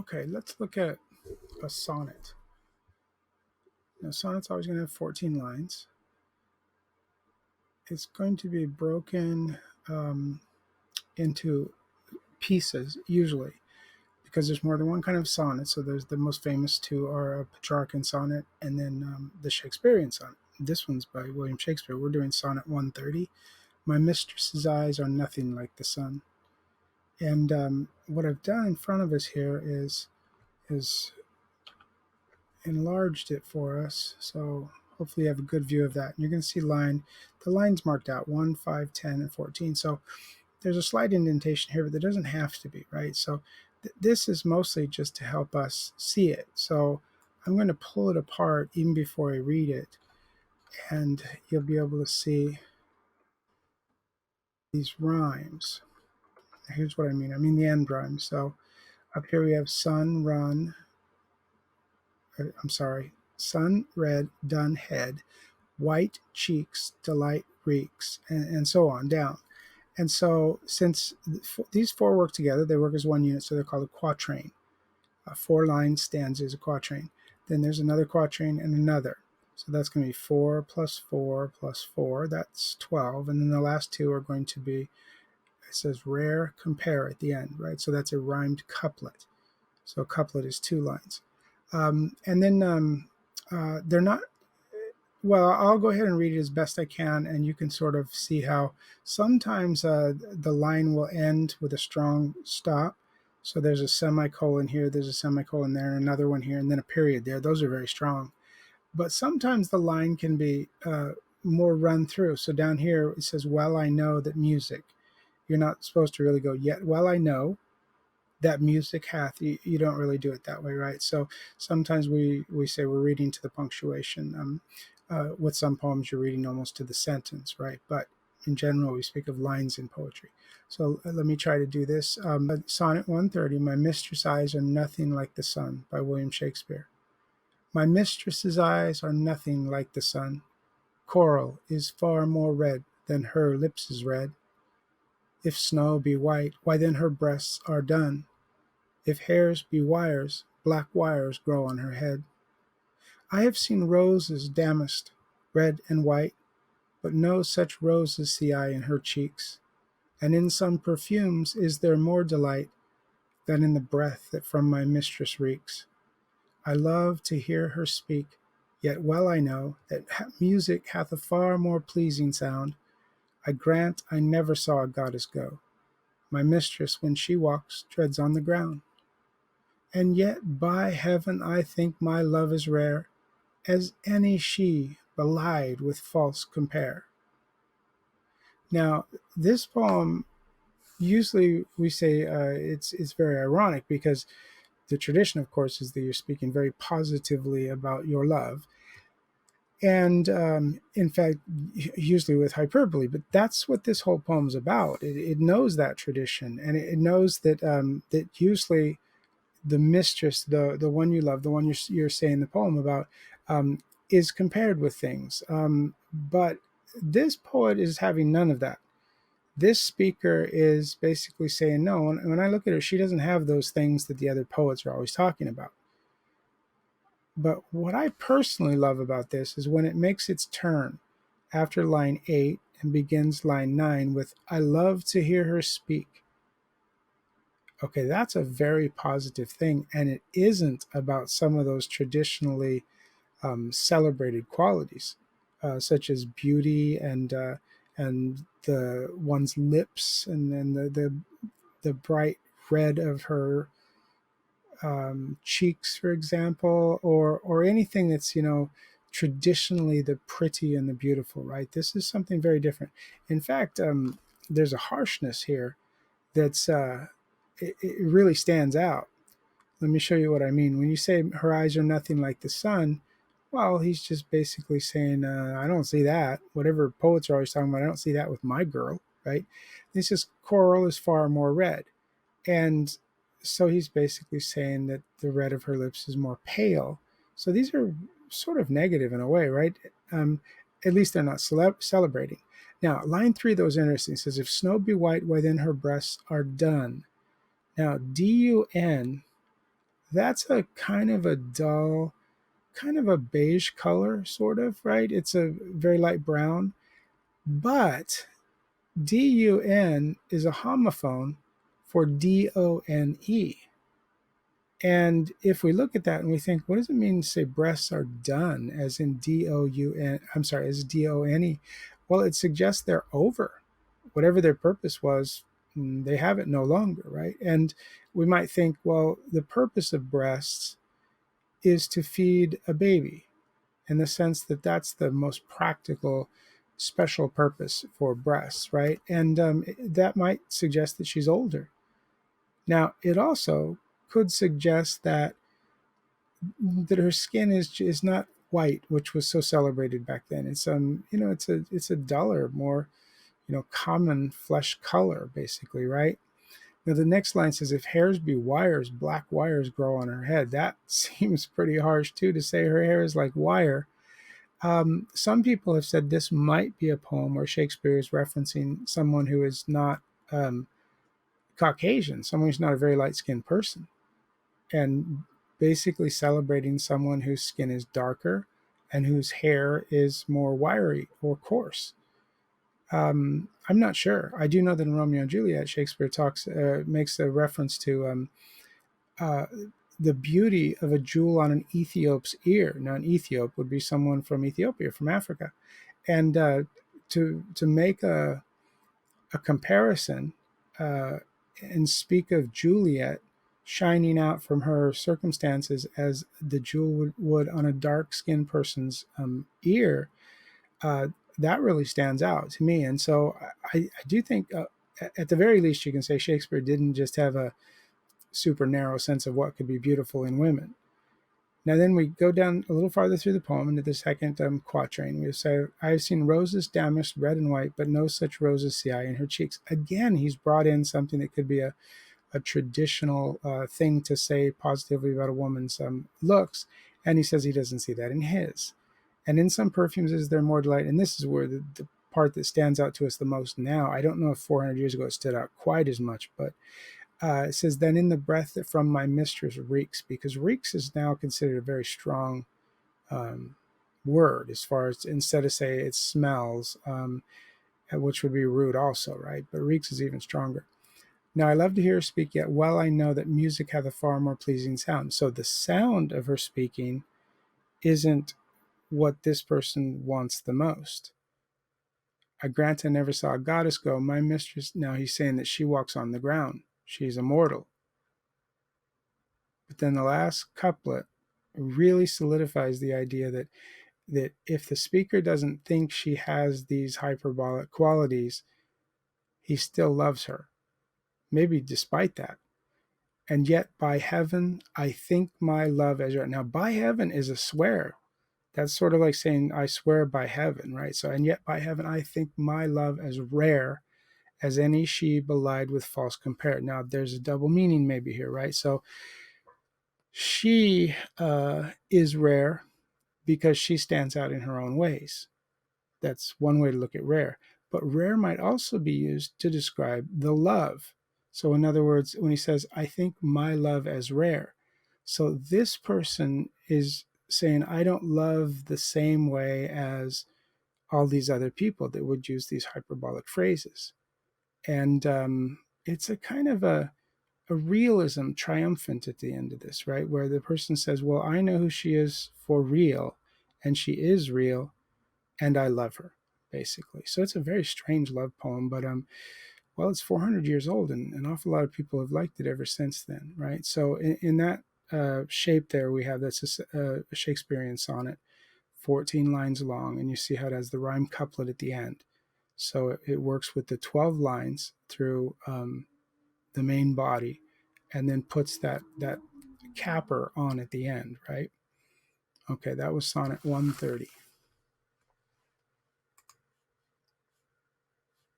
Okay, let's look at a sonnet. Now, sonnet's always going to have 14 lines. It's going to be broken into pieces, usually, because there's more than one kind of sonnet. So there's the most famous two are a Petrarchan sonnet and then the Shakespearean sonnet. This one's by William Shakespeare. We're doing sonnet 130. My mistress's eyes are nothing like the sun. And what I've done in front of us here is enlarged it for us. So hopefully you have a good view of that. And you're going to see the lines marked out 1, 5, 10, and 14. So there's a slight indentation here, but there doesn't have to be, right? So this is mostly just to help us see it. So I'm going to pull it apart even before I read it, and you'll be able to see these rhymes. Here's what I mean. I mean the end rhymes. So up here we have sun, run, sun, red, done, head, white cheeks, delight, reeks, and so on down. And so since these four work together, they work as one unit, so they're called a quatrain. A 4-line stanza is a quatrain. Then there's another quatrain and another. So that's going to be 4 plus 4 plus 4. That's 12. And then the last two are going to be, it says rare compare at the end, right? So that's a rhymed couplet. So a couplet is 2 lines. And then they're not, well, I'll go ahead and read it as best I can, and you can sort of see how sometimes the line will end with a strong stop. So there's a semicolon here, there's a semicolon there, another one here, and then a period there. Those are very strong. But sometimes the line can be more run through. So down here it says, well, I know that music. You're not supposed to really go, yet, well, I know that music hath. You don't really do it that way, right? So sometimes we say we're reading to the punctuation. With some poems, you're reading almost to the sentence, right? But in general, we speak of lines in poetry. So let me try to do this. Sonnet 130, My Mistress' Eyes Are Nothing Like the Sun by William Shakespeare. My mistress's eyes are nothing like the sun. Coral is far more red than her lips is red. If snow be white, why then her breasts are dun. If hairs be wires, black wires grow on her head. I have seen roses damasked, red and white, but no such roses see I in her cheeks. And in some perfumes is there more delight than in the breath that from my mistress reeks. I love to hear her speak, yet well I know that music hath a far more pleasing sound. I grant I never saw a goddess go. My mistress, when she walks, treads on the ground. And yet, by heaven, I think my love is rare, as any she belied with false compare. Now, this poem, usually we say it's very ironic because the tradition, of course, is that you're speaking very positively about your love. And in fact, usually with hyperbole, but that's what this whole poem's about. It knows that tradition, and it knows that that usually the mistress, the one you love, the one you're saying the poem about, is compared with things. But this poet is having none of that. This speaker is basically saying, no, when I look at her, she doesn't have those things that the other poets are always talking about. But what I personally love about this is when it makes its turn after line 8 and begins line 9 with, I love to hear her speak. Okay, that's a very positive thing, and it isn't about some of those traditionally celebrated qualities, such as beauty and the one's lips and the bright red of her cheeks, for example, or anything that's traditionally the pretty and the beautiful, right? This is something very different. In fact, there's a harshness here that's it really stands out. Let me show you what I mean. When you say her eyes are nothing like the sun, well, he's just basically saying, I don't see that. Whatever poets are always talking about, I don't see that with my girl, right? He says coral is far more red. And so he's basically saying that the red of her lips is more pale. So these are sort of negative in a way, right? At least they're not celebrating. Now, line 3, though, is interesting. It says, if snow be white, why then her breasts are dun. Now, D-U-N That's a kind of a dull, kind of a beige color, sort of, right? It's a very light brown, but DUN is a homophone for DONE. And if we look at that and we think, what does it mean to say breasts are done, as in DOUN, I'm sorry, as DONE? Well, it suggests they're over. Whatever their purpose was, they have it no longer, right? And we might think, well, the purpose of breasts is to feed a baby, in the sense that that's the most practical, special purpose for breasts, right? And that might suggest that she's older. Now, it also could suggest that her skin is not white, which was so celebrated back then. It's it's a duller, more common flesh color, basically, right? Now the next line says, "If hairs be wires, black wires grow on her head." That seems pretty harsh too, to say her hair is like wire. Some people have said this might be a poem where Shakespeare is referencing someone who is not um, Caucasian, someone who's not a very light skinned person, and basically celebrating someone whose skin is darker and whose hair is more wiry or coarse. I'm not sure. I do know that in Romeo and Juliet, Shakespeare makes a reference to uh, the beauty of a jewel on an Ethiop's ear. Now, an Ethiop would be someone from Ethiopia, from Africa, and to make a comparison uh, and speak of Juliet shining out from her circumstances as the jewel would on a dark skinned person's ear, uh, that really stands out to me. And so I do think, at the very least, you can say Shakespeare didn't just have a super narrow sense of what could be beautiful in women. Now, then we go down a little farther through the poem into the second quatrain. We say, "I have seen roses damasked red and white, but no such roses see I in her cheeks." Again, he's brought in something that could be a traditional thing to say positively about a woman's looks. And he says he doesn't see that in his. And in some perfumes is there more delight. And this is where the part that stands out to us the most now. I don't know if 400 years ago it stood out quite as much, but it says, "Then in the breath that from my mistress reeks," because reeks is now considered a very strong um, word, as far as, instead of say it smells, which would be rude also, right? But reeks is even stronger. "Now I love to hear her speak, yet well I know that music hath a far more pleasing sound." So the sound of her speaking isn't what this person wants the most. "I grant I never saw a goddess go, my mistress." Now he's saying that she walks on the ground. She's immortal. But then the last couplet really solidifies the idea that if the speaker doesn't think she has these hyperbolic qualities, he still loves her, maybe despite that. "And yet by heaven, I think my love as right." Now, by heaven is a swear. That's sort of like saying, "I swear by heaven," right? So, "and yet by heaven, I think my love as rare as any she belied with false compare." Now, there's a double meaning maybe here, right? So, she is rare because she stands out in her own ways. That's one way to look at rare. But rare might also be used to describe the love. So, in other words, when he says, "I think my love as rare," so this person is saying, "I don't love the same way as all these other people that would use these hyperbolic phrases." And it's a kind of a realism triumphant at the end of this, right? Where the person says, "Well, I know who she is for real, and she is real, and I love her," basically. So it's a very strange love poem, but well, it's 400 years old, and an awful lot of people have liked it ever since then, right? So in that shape there, we have that's a Shakespearean sonnet, 14 lines long, and you see how it has the rhyme couplet at the end. So it works with the 12 lines through the main body, and then puts that capper on at the end, right? Okay, that was sonnet 130.